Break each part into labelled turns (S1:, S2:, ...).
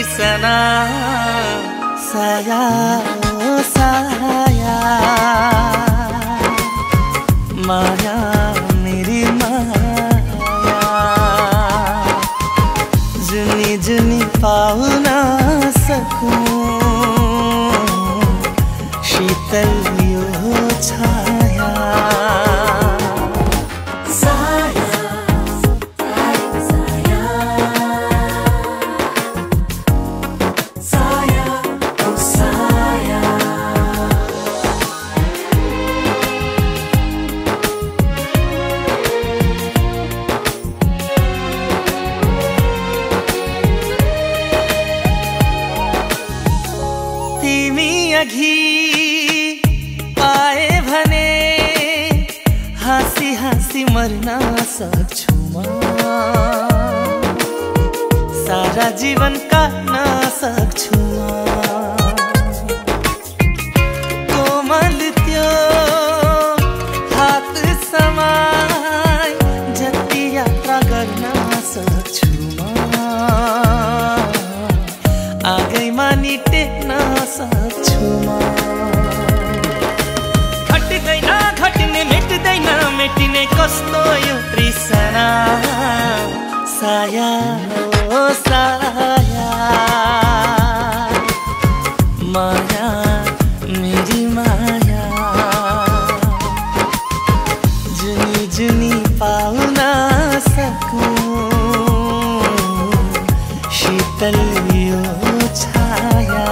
S1: तृष्णा साया ओ साया माया मेरी माया जुनी जुनी पाऊ ना सकूं शीतल यो छाया अघि पाए भने हाँसी हाँसी मर्न सक्छु म सारा जीवन काट्न सक्छु म कोमल त्यो हात समाई जति यात्रा गर्न सक्छु म आगैमा नि टेक्न सक्छु घट्दैन घट्ने मेट्दैन मेटिने कस्तो यो तृष्णा साया ओ साया माया मेरी माया जुनी जुनी पाउन सकूं शीतल यो छाया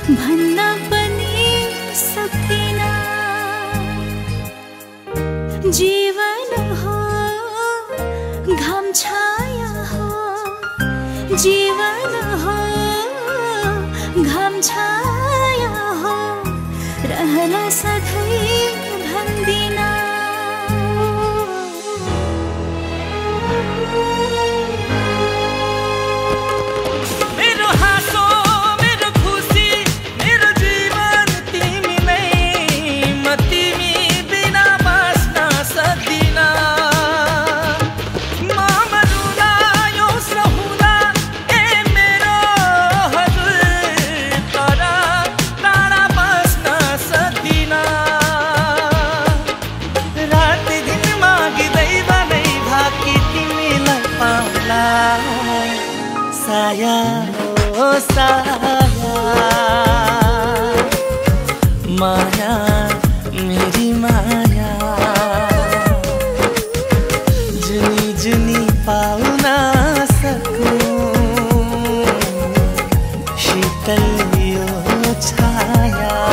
S1: भन्न पनि सक्दिन जीवन हो घाम छाया हो जीवन हो घाम छाया हो रहला सधैँ भन्दिन साया ओ साया माया मेरी माया जुनी जुनी पाउन सकूं शीतल यो छाया